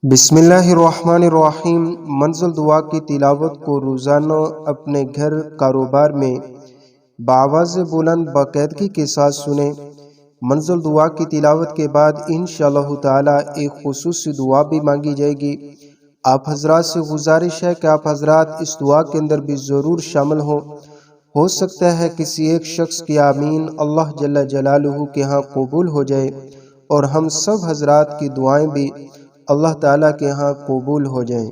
बिस्मिल्लाहिर्रहमानिर्रहीम। मंजिल दुआ की तिलावत को रोज़ाना अपने घर कारोबार में बावाज़ बुलंद बाकायदगी के साथ सुने। मंजिल दुआ की तिलावत के बाद इंशाअल्लाह ताला एक खुसूसी दुआ भी मांगी जाएगी। आप हजरात से गुजारिश है कि आप हजरात इस दुआ के अंदर भी ज़रूर शामिल हो सकता है किसी एक शख्स की आमीन अल्लाह जल्ल जलालुहु के यहाँ कबूल हो जाए और हम सब हजरात की दुआएं भी अल्लाह ताला के यहाँ कबूल हो जाएं।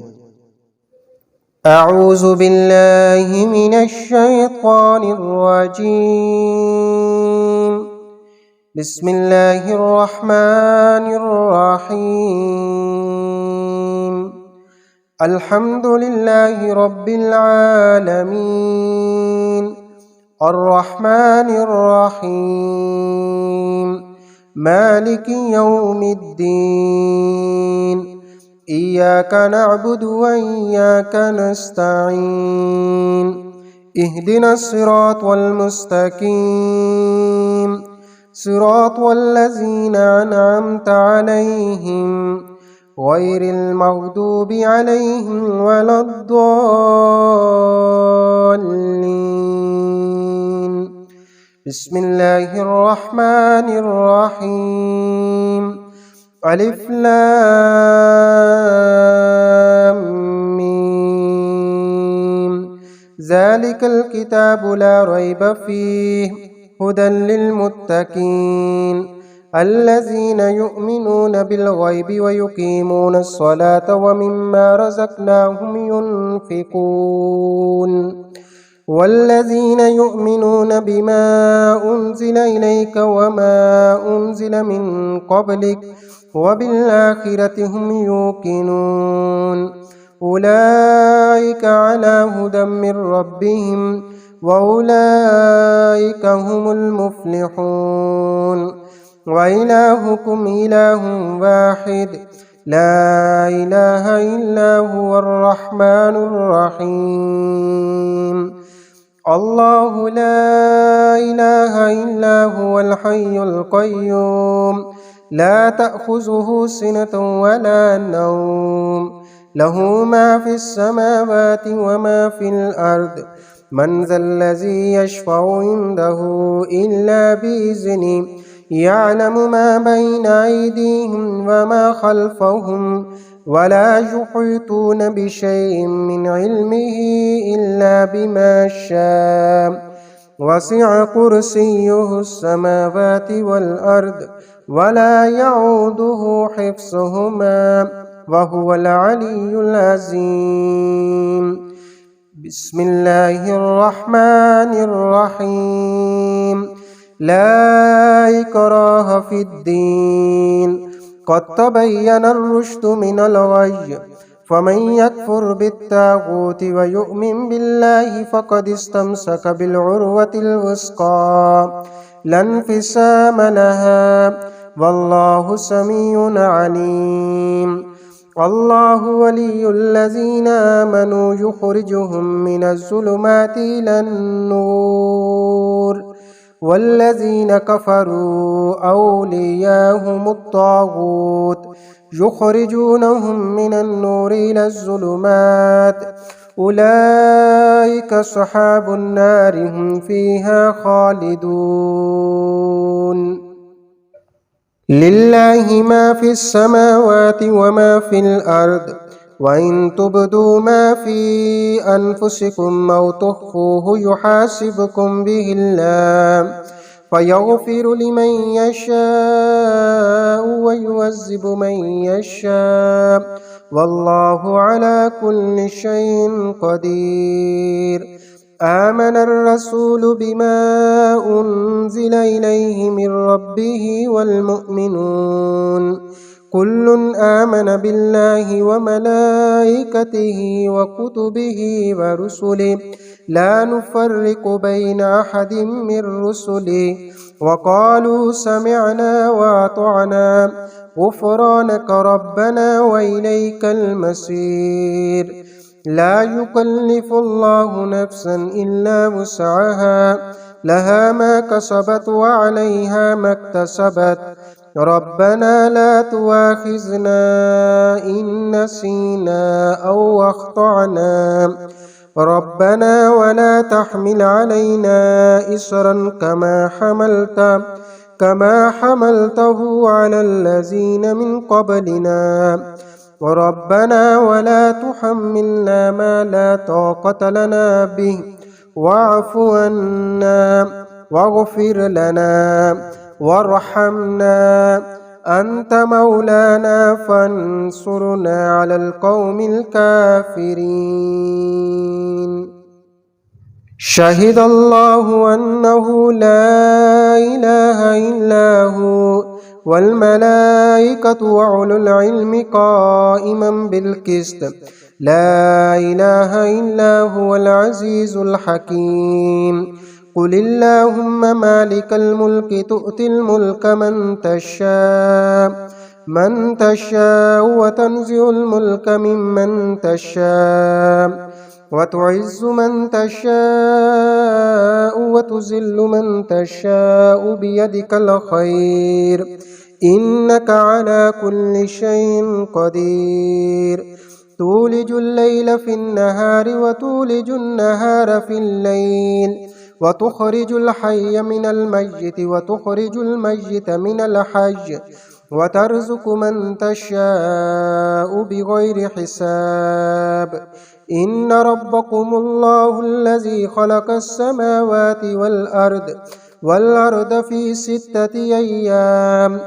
अऊज़ु बिल्लाहि मिनश शैतानिर रजीम। बिस्मिल्लाहिर रहमानिर रहीम। अल्हम्दुलिल्लाहि रब्बिल आलमीन अर्रहमानिर रहीम मालिकि यौमिद्दीन इय्याका नअबुदु व इय्याका नस्तईन इहदिनस सिरातल मुस्तकीम सिरातल लज़ीना अनअमता अलैहिम गैरिल मग़दूबि अलैहिम वलद्दॉल्लीन। बिस्मिल्लाहिर्रहमानिर्रहीम। अलिफ लाम मीम ज़ालिकल किताबु ला रैब फ़ीहि हुदल लिलमुत्तक़ीन अल्लज़ीना युमिनूना बिल गैबि व युक़ीमूनस सलाता व मिम्मा रज़क़नाहुम युनफ़िक़ून वल्लज़ीना युमिनूना बिमा उन्ज़िला इलैका व मा उन्ज़िला मिन क़ब्लिक वबिल-आखिरति हुम यूक़िनून उलाइका अला हुदम मिर रब्बिहिम व उलाइका हुमुल मुफ़्लिहून व इलाहुकुम इलाहुन वाहिद ला इलाहा इल्ला हुवर रहमानुर रहीम। अल्लाहु ला इलाहा इल्ला हुवल हय्युल क़य्यूम ला तअख़ुज़ुहु सिनतुन वला नौम लहू मा फ़िस समावाति व मा फ़िल अर्द मन ज़ल्लज़ी यशफ़अु इंदहु इल्ला बिइज़्निहि यअलमु मा बैना अयदीहिम व मा ख़ल्फ़हुम वला युहीतून बिशैइन मिन इल्मिहि इल्ला बिमा शाअ वसिअ कुर्सियुहुस समावाति वल अर्द वला यऊदुहु हिफ्ज़ुहुमा वहुवल अलियुल अज़ीम। बिस्मिल्लाहिर्रहमानिर रहीम। ला इक्राहा फ़िद्दीन क़द तबय्यनर रुश्दु मिनल गय्य फमन यकफ़ुर बित्ताग़ूति व यु'मिन बिल्लाहि फ़क़द इस्तमसक बिलउर्वतिल वुस्क़ा ला इंफ़िसाम लहा वल्लाहु समीउन अलीम। अल्लाहु वलियुल्लज़ीना आमनू युख़रिजुहुम मिनज़्ज़ुलुमाति इलन-नूर वल्लज़ीना कफ़रू औलियाहुमुत-ताग़ूत युख़रिजूनहुम मिनन-नूरि इलज़्ज़ुलुमात उलाइका अस्हाबुन नारि हुम फ़ीहा ख़ालिदून। लिल्लाहि मा फ़िस समावाति व मा फ़िल अर्द व इन तुब्दू मा फ़ी अनफ़ुसिकुम औ तुख़्फ़ूहु युहासिबकुम बिहिल्लाह फ़यग़फ़िरु लिमन यशाअ व युअज़्ज़िबु मन यशाअ वल्लाहु अला कुल्लि शैइन क़दीर। आमनर रसूलु बिमा उन्ज़िला इलैहि मिर रब्बिहि वल मुअ्मिनून कुल्लुन आमन बिल्लाहि व मलाइकतिहि व कुतुबिहि व रुसुलिहि ला नुफ़र्रिक़ु बैन अहदिम मिर रुसुलिहि व क़ालू समिअना व अतअना ग़ुफ़रानक रब्बना व इलैकल मसीर। ला युकल्लिफ़ुल्लाहु नफ़्सन इल्ला वुस्अहा लहा मा कसबत व अलैहा मक्तसबत रब्बना ला तुआखिज़ना इन نسينا أو أخطأنا ربنا ولا تحمل علينا إصرا كما حملته على الذين من قبلنا ربنا ولا تحملنا ما لا طاقة لنا به واعف عنا واغفر لنا وارحمنا أنت مولانا فانصرنا على القوم الكافرين. شهد الله أنه لا إله إلا هو والملائكة وأولو العلم قائما بالقسط لا إله إلا هو العزيز الحكيم. قل اللهم مالك الملك تؤتي الملك من تشاء وتنزع الملك ممن تشاء وتعز من تشاء وتذل من تشاء بيدك الخير إنك على كل شيء قدير. تولج الليل في النهار وتولج النهار في الليل وتخرج الحي من الميت وتخرج الميت من الحي وترزق من تشاء بغير حساب. إن ربكم الله الذي خلق السماوات والأرض في 6 أيام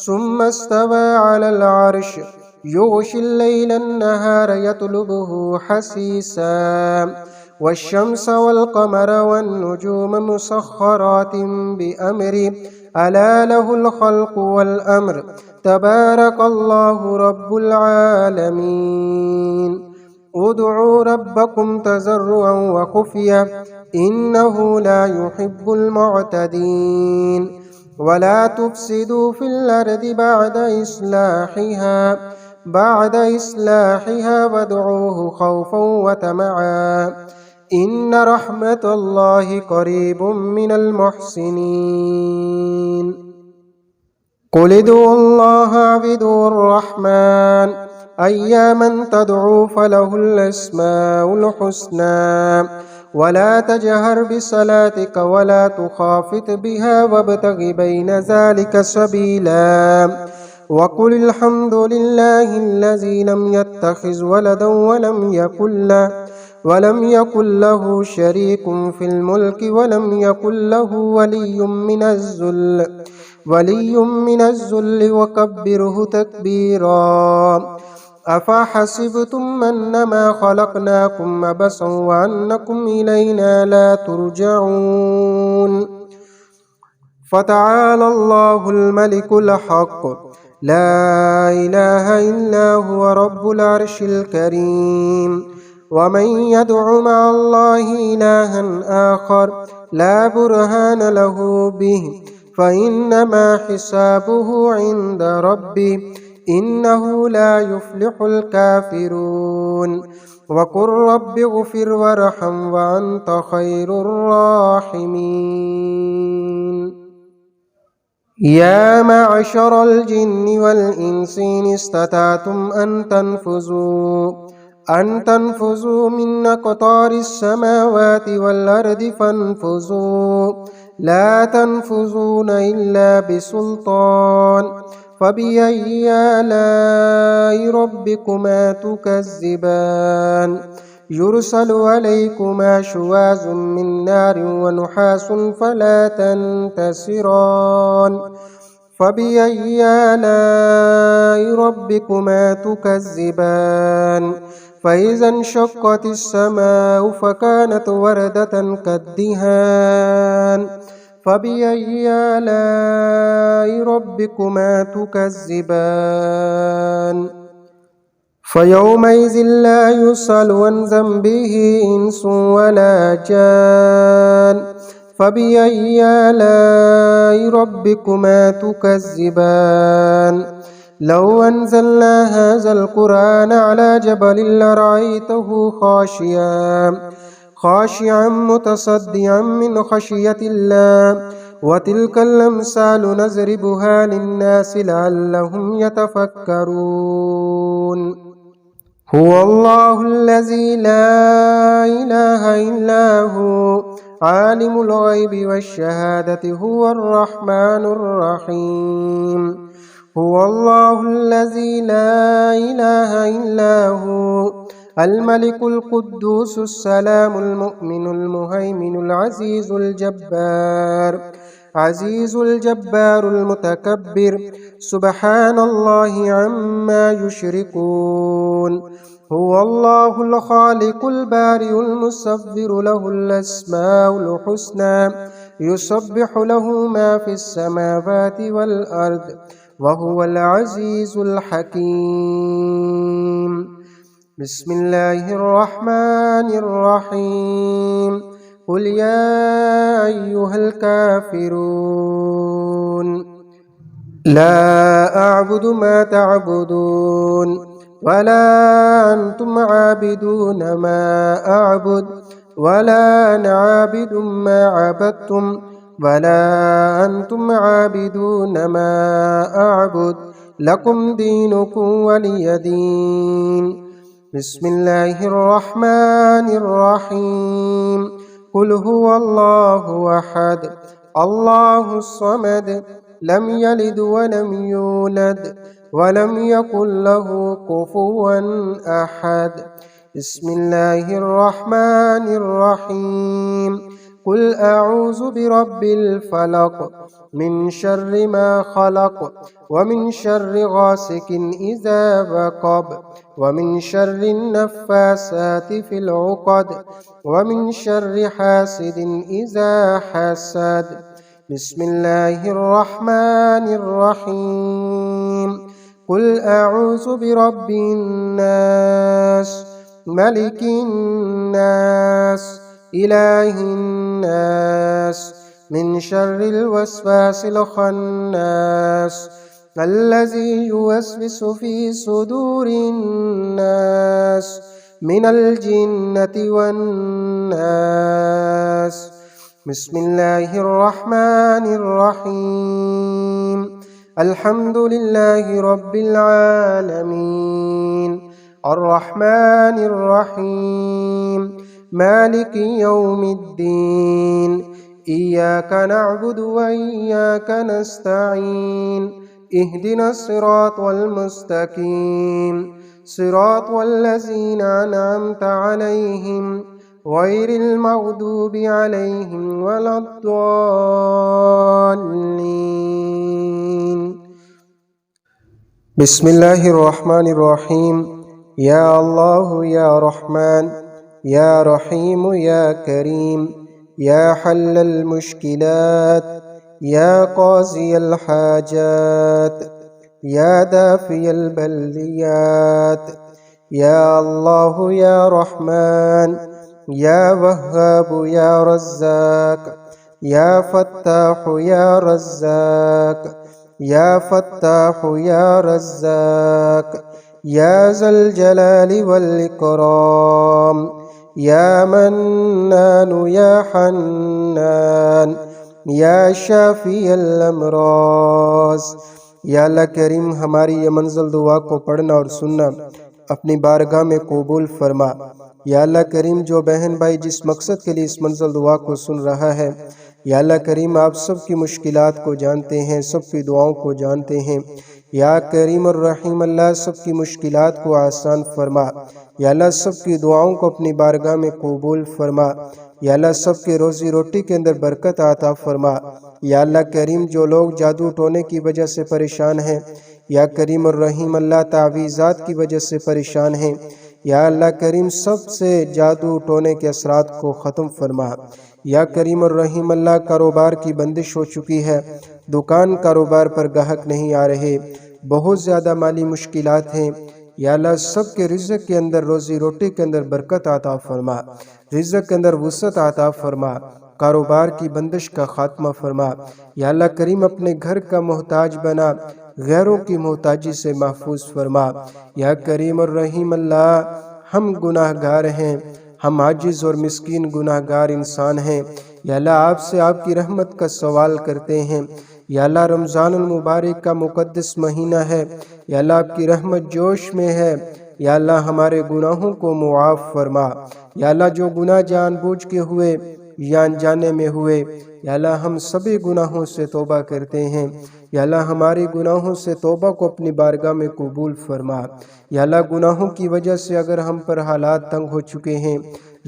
ثم استوى على العرش يغشي الليل النهار يطلبه حثيثا والشمس والقمر والنجوم مسخرات بأمره ألا له الخلق والأمر تبارك الله رب العالمين. ادعوا ربكم تضرعا وخفية إنه لا يحب المعتدين. ولا تفسدوا في الأرض بعد إصلاحها وادعوه خوفا وطمعا إن رحمة الله قريب من المحسنين. قل ادعوا الله اعبدوا الرحمن أياما تدعوا فله الأسماء الحسنى ولا تجهر بصلاتك ولا تخافت بها وابتغ بين ذلك سبيلا. وقل الحمد لله الذي لم يتخذ ولدا ولم يكن له شريك في الملك ولم يكن له ولي من الذل وكبره تكبيرا. أفحسبتم أنما خلقناكم عبثا وأنكم إلينا لا ترجعون. فتعالى الله الملك الحق لا إله إلا هو رب العرش الكريم. ومن يدع مع الله إلها آخر لا برهان له به فإنما حسابه عند ربه إنه لا يفلح الكافرون. وقل رب اغفر وارحم وأنت خير الراحمين. يا معشر الجن والإنس إن استطعتم أن تنفذوا من أقطار السماوات والأرض فانفذوا لا تنفذون إلا بسلطان. فبأي آلاء ربكما تكذبان يرسل عليكما شواظ من نار ونحاس فلا تنتصران. فبأي آلاء ربكما تكذبان فإذا انشقت السماء فكانت وردة كالدهان. فبأي آلاء ربكما تكذبان فيومئذ لا يسأل عن ذنبه إنس ولا جان. فبأي آلاء ربكما تكذبان لو أنزلنا هذا القرآن على جبل لرأيته خاشعا متصدعا من خشية الله. وتلك الأمثال نضربها للناس لعلهم يتفكرون. हुवल्लाहुल्लज़ी ला इलाहा इल्ला हु आलिमुल गैबि वश्शहादति हुवर्रहमानुर रहीम। हुवल्लाहुल्लज़ी ला इलाहा इल्ला हु अल मलिकुल कुद्दूसुस सलामुल मुमिनुल मुहैमिनुल अज़ीज़ुल जब्बारुल मुतकब्बिर सुब्हानल्लाहि अम्मा युश्रिकून। हुवल्लाहुल खालिकुल बारिउल मुसव्विरु लहुल अस्माउल हुस्ना युसब्बिहु लहु मा फिस समावाति वल अर्द व हुवल अज़ीज़ुल हकीम। बिस्मिल्लाहिर रहमानिर रहीम। कुल या अय्युहल काफिरून ला अअबुदु मा तअबुदून वला अंतुम आबिदून मा अअबुद वला अना आबिदुम मा अबदतुम वला अंतुम आबिदून मा अअबुद लकुम दीनुकुम वलिय दीन। बिस्मिल्लाहिर रहमानिर रहीम। कुल हुवल्लाहु अहद अल्लाहुस समद लम यलिद वलम यूलद वलम यकुल लहु कुफुवन अहद। बिस्मिल्लाहिर रहमानिर रहीम। कुल अऊज़ु बिरब्बिल फलक मिन शर्रि मा खलक व मिन शर्रि गासिकिन इज़ा वक़ब व मिन शर्रिन नफ़्फ़ासाति फ़िल उक़द व मिन शर्रि हासिदिन इज़ा हसद। बिस्मिल्लाहिर रहमानिर रहीम। कुल अऊज़ु बिरब्बिन नास मलिकिन नास इलाहिन नास मिन शर्रिल वस्वासिल खन्नास अल्लज़ी युवस्विसु फ़ी सुदूरिन नास मिनल जिन्नति वन नास। बिस्मिल्लाहिर रहमानिर रहीम। अल्हम्दुलिल्लाहि रब्बिल आलमीन अर्रहमानिर रहीम मालिकि यौमिद्दीन इय्याका नअबुदु व इय्याका नस्तईन इहदिनस सिरातल मुस्तकीम सिरातल लज़ीना अनअमता अलैहिम गैरिल मग़दूबि अलैहिम वलद्दाल्लीन। बिस्मिल्लाहिर रहमानिर रहीम। या अल्लाह या रहमान या रहीम या करीम या हल्लल मुश्किलात या क़ाज़ियल हाजात या दाफ़ियल बल्लियात। या अल्लाह या रहमान या वह्हाब या रज़्ज़ाक़ या फ़त्ताह या रज़्ज़ाक़ या फ़त्ताह या रज़्ज़ाक़ या ज़ल जलालि वल इकराम या मन्नान या हन्नान या शाफ़ियल अमराज़। या अल्लाह करीम, हमारी ये मंज़िल दुआ को पढ़ना और सुनना अपनी बारगाह में कबूल फरमा। या अल्लाह करीम, जो बहन भाई जिस मकसद के लिए इस मंज़िल दुआ को सुन रहा है, या अल्लाह करीम आप सब की मुश्किलात को जानते हैं, सब की दुआओं को जानते हैं। या करीम और रहीम अल्लाह सब की मुश्किलात को आसान फरमा। या अल्लाह सब की दुआओं को अपनी बारगाह में कबूल फरमा। या अल्लाह सब के रोज़ी रोटी के अंदर बरकत आता फरमा। या अल्लाह करीम, जो लोग जादू टोने की वजह से परेशान हैं, या करीम और रहीम अल्लाह तावीज़ात की वजह से परेशान हैं, या अल्लाह करीम सबसे जादू टोने के असरात को ख़त्म फरमा। या करीम और रहीम अल्लाह, कारोबार की बंदिश हो चुकी है, दुकान कारोबार पर गाहक नहीं आ रहे, बहुत ज़्यादा माली मुश्किलात हैं। या अल्लाह सब के रिज़्क़ के अंदर, रोज़ी रोटी के अंदर बरकत आता फरमा, रिज़्क़ के अंदर वुसअत आता फरमा, कारोबार की बंदिश का खात्मा फरमा। या अल्लाह करीम, अपने घर का मोहताज बना, गैरों की मोहताजी से महफूज फरमा। या करीम और रहीम अल्लाह, हम गुनाहगार हैं, हम आजिज़ और मिस्कीन गुनाहगार इंसान हैं। या अल्लाह, आपसे आपकी रहमत का सवाल करते हैं। या अल्लाह, रमज़ानुल मुबारक का मुक़द्दस महीना है, या अल्लाह आपकी रहमत जोश में है। یا اللہ ہمارے گناہوں کو معاف فرما۔ یا اللہ جو گناہ جان بوجھ کے ہوئے یا انجانے میں ہوئے، یا اللہ ہم سبھی گناہوں سے توبہ کرتے ہیں۔ یا اللہ ہماری گناہوں سے توبہ کو اپنی بارگاہ میں قبول فرما۔ یا اللہ گناہوں کی وجہ سے اگر ہم پر حالات تنگ ہو چکے ہیں،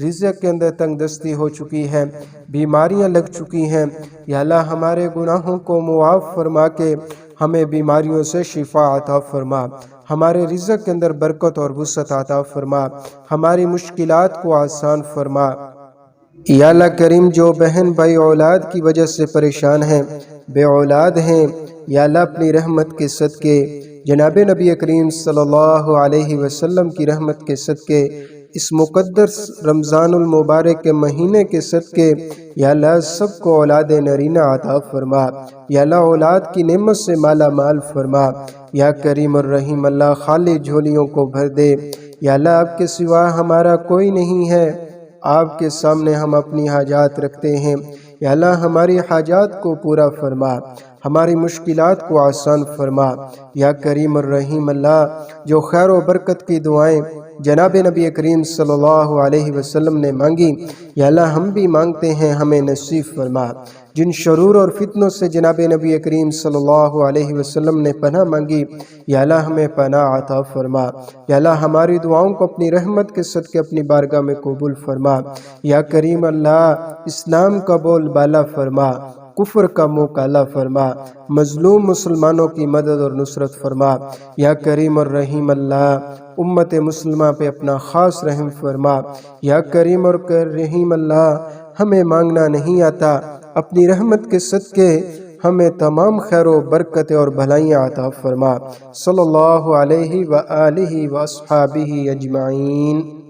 رزق کے اندر تنگ دستی ہو چکی ہے، بیماریاں لگ چکی ہیں، یا اللہ ہمارے گناہوں کو معاف فرما کے ہمیں بیماریوں سے شفا عطا فرما، ہمارے رزق کے اندر برکت اور وسعت عطا فرما، ہماری مشکلات کو آسان فرما۔ یا اللہ کریم جو بہن بھائی اولاد کی وجہ سے پریشان ہیں، بے اولاد ہیں، یا اللہ اپنی رحمت کے صدقے، جناب نبی کریم صلی اللہ علیہ وسلم کی رحمت کے صدقے، اس مقدس رمضان المبارک کے مہینے کے صدقے، یا اللہ سب کو اولاد نرینہ عطا فرما۔ یا اللہ اولاد کی نعمت سے مالا مال فرما۔ یا کریم الرحیم اللہ خالی جھولیوں کو بھر دے۔ یا اللہ آپ کے سوا ہمارا کوئی نہیں ہے، آپ کے سامنے ہم اپنی حاجات رکھتے ہیں۔ یا اللہ ہماری حاجات کو پورا فرما، ہماری مشکلات کو آسان فرما۔ یا کریم الرحیم اللہ جو خیر و برکت کی دعائیں جناب نبی کریم صلی اللہ علیہ وسلم نے مانگی، یا اللہ ہم بھی مانگتے ہیں، ہمیں نصیب فرما۔ جن شرور اور فتنوں سے جناب نبی کریم صلی اللہ علیہ وسلم نے پناہ مانگی، یا اللہ ہمیں پناہ عطا فرما۔ یا اللہ ہماری دعاؤں کو اپنی رحمت کے صدقے اپنی بارگاہ میں قبول فرما۔ یا کریم اللہ اسلام کا بول بالا فرما، کفر کا منہ کالا فرما، مظلوم مسلمانوں کی مدد اور نصرت فرما۔ یا کریم الرحیم اللہ امت مسلمہ پہ اپنا خاص رحم فرما۔ یا کریم اور رحیم اللہ ہمیں مانگنا نہیں آتا، اپنی رحمت کے صدقے ہمیں تمام خیر و برکتیں اور بھلائیاں عطا فرما۔ صلی اللہ علیہ وآلہ واصحابہ اجمعین۔